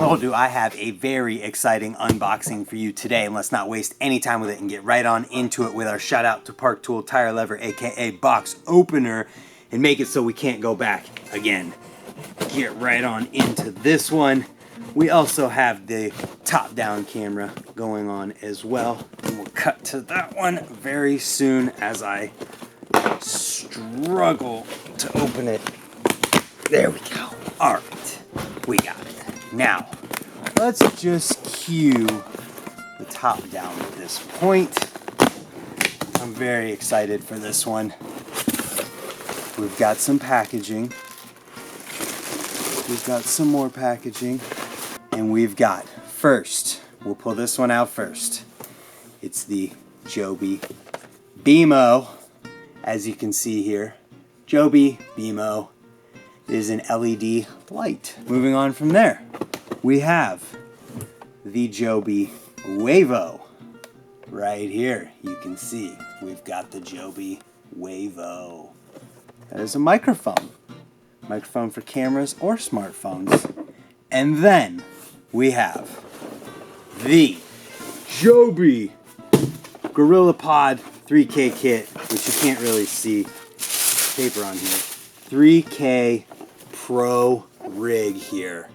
Oh, do I have a very exciting unboxing for you today, and let's not waste any time with it and get right on into it with our shout out to Park Tool Tire Lever, aka box opener, and make it so we can't go back again. Get right on into this one. We also have the top down camera going on as well, and we'll cut to that one very soon as I struggle to open it. There we go. All right, we got it. Now, let's just cue the top down at this point. I'm very excited for this one. We've got some packaging. We've got some more packaging. And we've got, first, we'll pull this one out first. It's the Joby BMO, as you can see here. Joby BMO is an LED light. Moving on from there, we have the Joby Wavo. Right here, you can see we've got the Joby Wavo. That is a microphone. Microphone for cameras or smartphones. And then we have the Joby GorillaPod 3K kit, which you can't really see paper on here. 3K Pro rig here.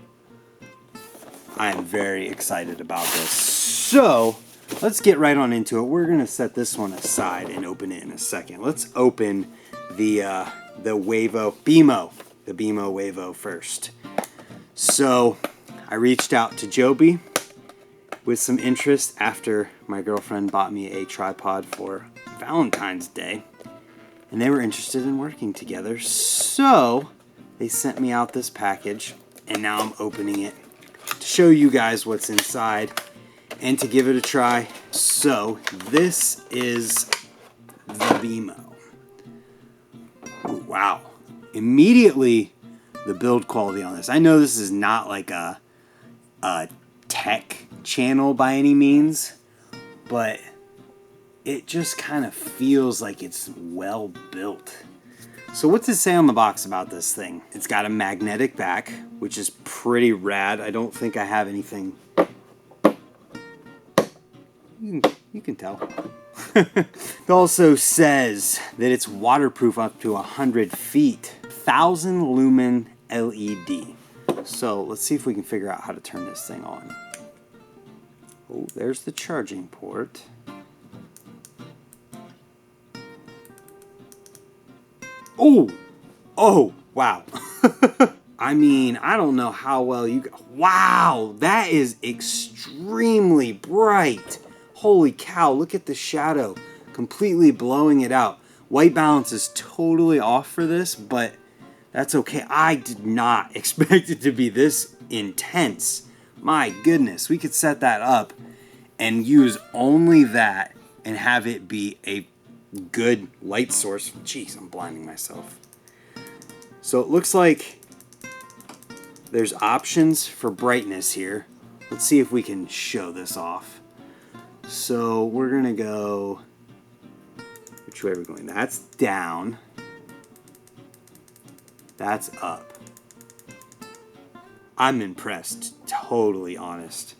I am very excited about this. So let's get right on into it. We're gonna set this one aside and open it in a second. Let's open the Wavo BMO, the BMO Wavo first. So I reached out to Joby with some interest after my girlfriend bought me a tripod for Valentine's Day, and they were interested in working together. So they sent me out this package, and now I'm opening it to show you guys what's inside and to give it a try. So this is the BMO. Ooh, wow. Immediately, the build quality on this. I know this is not like a tech channel by any means, but it just kind of feels like it's well built. So what's it say on the box about this thing? It's got a magnetic back, which is pretty rad. I don't think I have anything. You can tell. It also says that it's waterproof up to 100 feet. 1000 lumen LED. So let's see if we can figure out how to turn this thing on. Oh, there's the charging port. Oh, wow. I mean, I don't know how well you... Wow, that is extremely bright. Holy cow, look at the shadow. Completely blowing it out. White balance is totally off for this, but that's okay. I did not expect it to be this intense. My goodness, we could set that up and use only that and have it be a good light source. Jeez, I'm blinding myself. So it looks like there's options for brightness here. Let's see if we can show this off. So we're gonna go, which way are we going? That's down. That's up. I'm impressed, totally honest.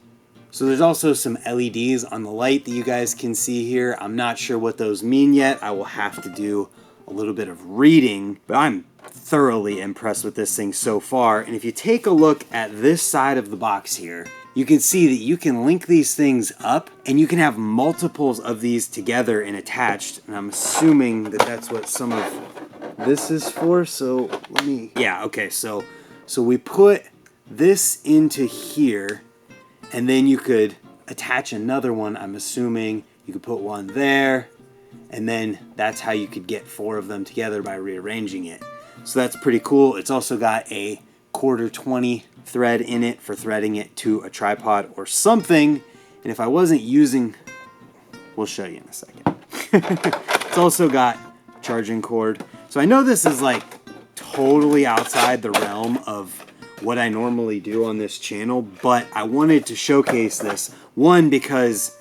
So there's also some LEDs on the light that you guys can see here. I'm not sure what those mean yet. I will have to do a little bit of reading, but I'm thoroughly impressed with this thing so far. And if you take a look at this side of the box here, you can see that you can link these things up and you can have multiples of these together and attached. And I'm assuming that that's what some of this is for. So let me, yeah, okay. So we put this into here and then you could attach another one. I'm assuming you could put one there and then that's how you could get 4 of them together by rearranging it. So that's pretty cool. It's also got a 1/4-20 thread in it for threading it to a tripod or something. And if I wasn't using, we'll show you in a second. It's also got charging cord. So I know this is like totally outside the realm of what I normally do on this channel, but I wanted to showcase this. One, because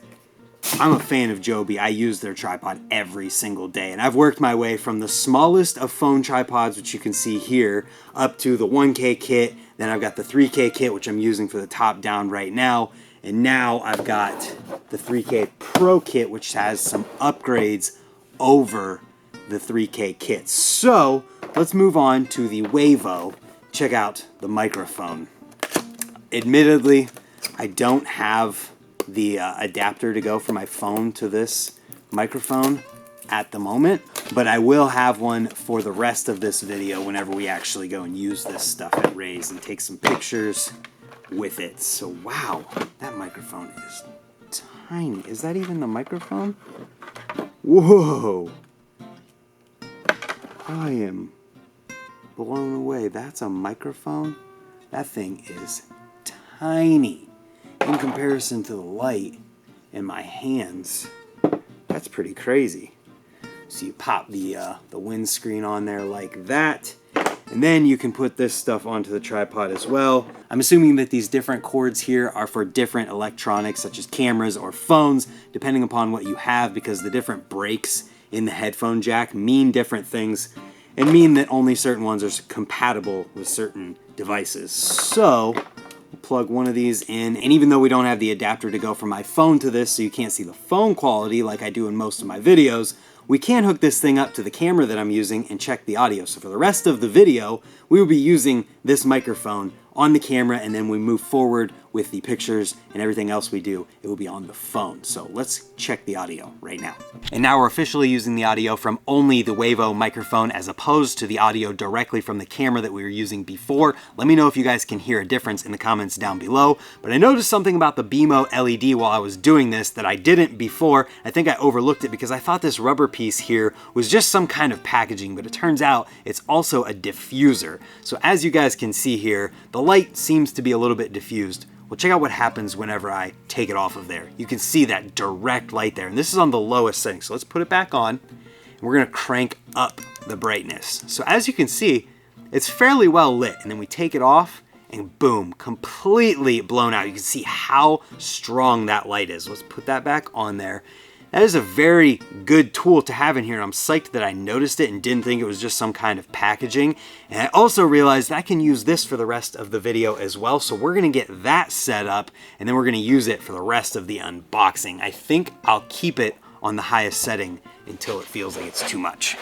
I'm a fan of Joby. I use their tripod every single day, and I've worked my way from the smallest of phone tripods, which you can see here, up to the 1K kit. Then I've got the 3K kit, which I'm using for the top down right now. And now I've got the 3K Pro kit, which has some upgrades over the 3K kit. So let's move on to the Wavo. Check out the microphone. Admittedly, I don't have the adapter to go from my phone to this microphone at the moment, but I will have one for the rest of this video whenever we actually go and use this stuff at Ray's and take some pictures with it. So wow, that microphone is tiny. Is that even the microphone? Whoa, I am blown away. That's a microphone? That thing is tiny in comparison to the light in my hands. That's pretty crazy. So you pop the windscreen on there like that, and then you can put this stuff onto the tripod as well. I'm assuming that these different cords here are for different electronics such as cameras or phones, depending upon what you have, because the different breaks in the headphone jack mean different things and mean that only certain ones are compatible with certain devices. So we'll plug one of these in, and even though we don't have the adapter to go from my phone to this, so you can't see the phone quality like I do in most of my videos, we can hook this thing up to the camera that I'm using and check the audio. So for the rest of the video, we will be using this microphone on the camera, and then we move forward with the pictures and everything else we do, it will be on the phone. So let's check the audio right now. And now we're officially using the audio from only the Wavo microphone as opposed to the audio directly from the camera that we were using before. Let me know if you guys can hear a difference in the comments down below. But I noticed something about the BMO LED while I was doing this that I didn't before. I think I overlooked it because I thought this rubber piece here was just some kind of packaging, but it turns out it's also a diffuser. So as you guys can see here, the light seems to be a little bit diffused. Well, check out what happens whenever I take it off of there. You can see that direct light there, and this is on the lowest setting. So let's put it back on, and we're gonna crank up the brightness. So as you can see, it's fairly well lit, and then we take it off, and boom, completely blown out. You can see how strong that light is. Let's put that back on there. That is a very good tool to have in here. I'm psyched that I noticed it and didn't think it was just some kind of packaging. And I also realized that I can use this for the rest of the video as well. So we're gonna get that set up, and then we're gonna use it for the rest of the unboxing. I think I'll keep it on the highest setting until it feels like it's too much.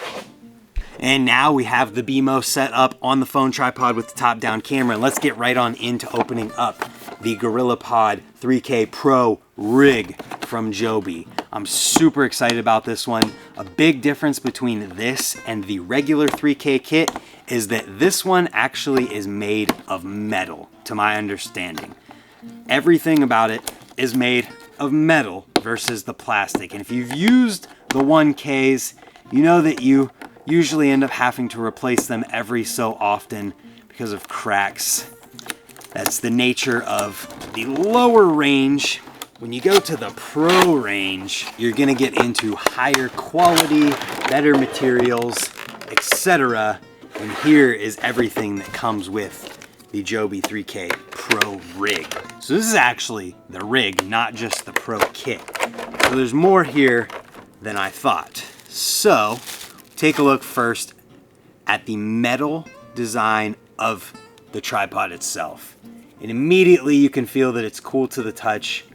And now we have the BMO set up on the phone tripod with the top-down camera. And let's get right on into opening up the GorillaPod 3K Pro rig from Joby. I'm super excited about this one. A big difference between this and the regular 3K kit is that this one actually is made of metal, to my understanding. Everything about it is made of metal versus the plastic. And if you've used the 1Ks, you know that you usually end up having to replace them every so often because of cracks. That's the nature of the lower range. When you go to the Pro range, you're gonna get into higher quality, better materials, etc. And here is everything that comes with the Joby 3K Pro rig. So this is actually the rig, not just the Pro kit. So there's more here than I thought. So take a look first at the metal design of the tripod itself. And immediately you can feel that it's cool to the touch.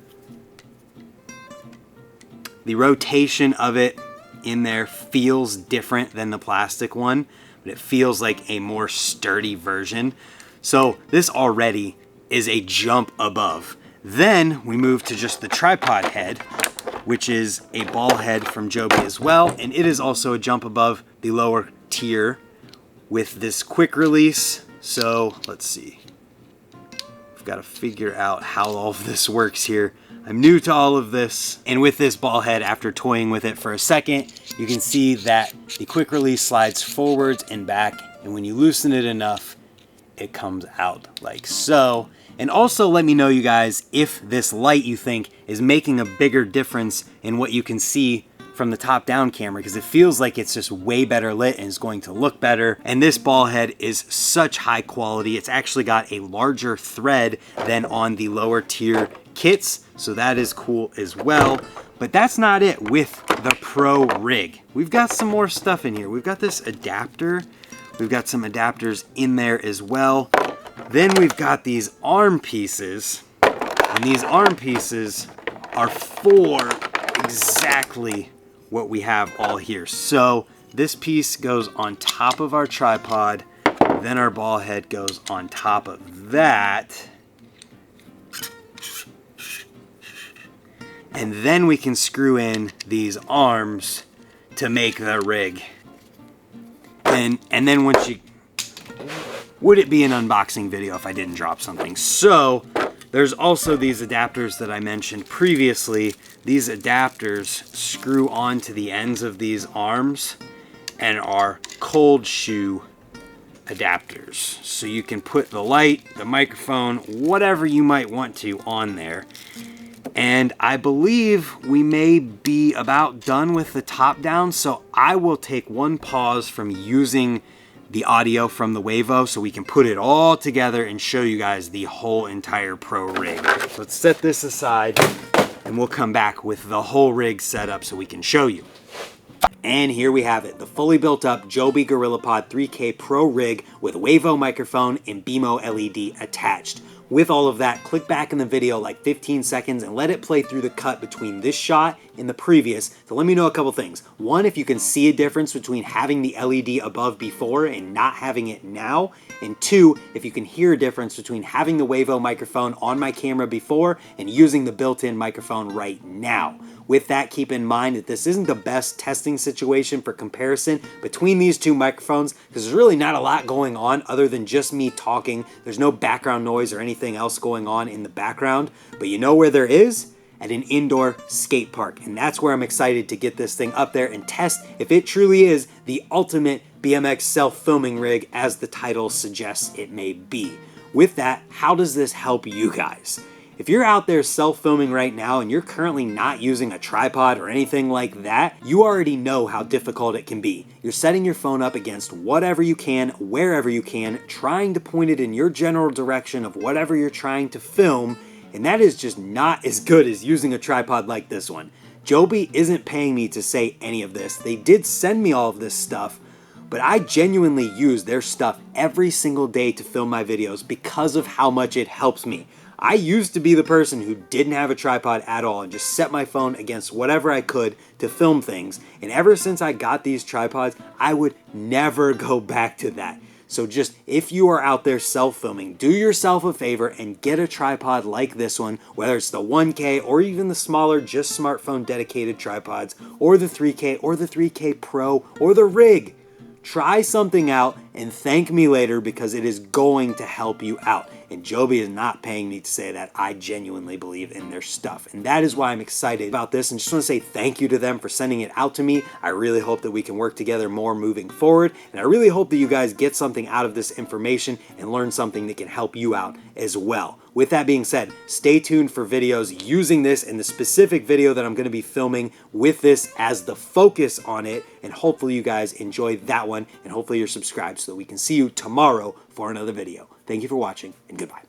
The rotation of it in there feels different than the plastic one, but it feels like a more sturdy version. So this already is a jump above. Then we move to just the tripod head, which is a ball head from Joby as well, and it is also a jump above the lower tier with this quick release. So let's see. We've got to figure out how all of this works here. I'm new to all of this, and with this ball head, after toying with it for a second, you can see that the quick release slides forwards and back, and when you loosen it enough, it comes out like so. And also let me know, you guys, if this light you think is making a bigger difference in what you can see from the top-down camera, because it feels like it's just way better lit and is going to look better. And this ball head is such high quality. It's actually got a larger thread than on the lower tier kits, so that is cool as well. But that's not it with the Pro rig. We've got some more stuff in here. We've got this adapter. We've got some adapters in there as well. Then we've got these arm pieces. And these arm pieces are for exactly what we have all here. So this piece goes on top of our tripod. Then our ball head goes on top of that. And then we can screw in these arms to make the rig. And then once you... Would it be an unboxing video if I didn't drop something? So there's also these adapters that I mentioned previously. These adapters screw onto the ends of these arms and are cold shoe adapters. So you can put the light, the microphone, whatever you might want to on there. And I believe we may be about done with the top down, so I will take one pause from using the audio from the Wavo so we can put it all together and show you guys the whole entire Pro rig. So let's set this aside and we'll come back with the whole rig set up so we can show you. And here we have it, the fully built up Joby GorillaPod 3K Pro rig with Wavo microphone and BMO LED attached. With all of that, click back in the video like 15 seconds and let it play through the cut between this shot and the previous to let me know a couple things. One, if you can see a difference between having the LED above before and not having it now. And two, if you can hear a difference between having the Wavo microphone on my camera before and using the built-in microphone right now. With that, keep in mind that this isn't the best testing situation for comparison between these two microphones because there's really not a lot going on other than just me talking. There's no background noise or anything else going on in the background. But you know where there is? At an indoor skate park. And that's where I'm excited to get this thing up there and test if it truly is the ultimate BMX self-filming rig as the title suggests it may be. With that, how does this help you guys? If you're out there self-filming right now and you're currently not using a tripod or anything like that, you already know how difficult it can be. You're setting your phone up against whatever you can, wherever you can, trying to point it in your general direction of whatever you're trying to film, and that is just not as good as using a tripod like this one. Joby isn't paying me to say any of this. They did send me all of this stuff, but I genuinely use their stuff every single day to film my videos because of how much it helps me. I used to be the person who didn't have a tripod at all and just set my phone against whatever I could to film things. And ever since I got these tripods, I would never go back to that. So just, if you are out there self-filming, do yourself a favor and get a tripod like this one, whether it's the 1K or even the smaller, just smartphone dedicated tripods, or the 3K or the 3K Pro or the rig. Try something out and thank me later because it is going to help you out. And Joby is not paying me to say that. I genuinely believe in their stuff. And that is why I'm excited about this and just want to say thank you to them for sending it out to me. I really hope that we can work together more moving forward. And I really hope that you guys get something out of this information and learn something that can help you out as well. With that being said, stay tuned for videos using this in the specific video that I'm going to be filming with this as the focus on it. And hopefully you guys enjoy that one and hopefully you're subscribed so that we can see you tomorrow for another video. Thank you for watching and goodbye.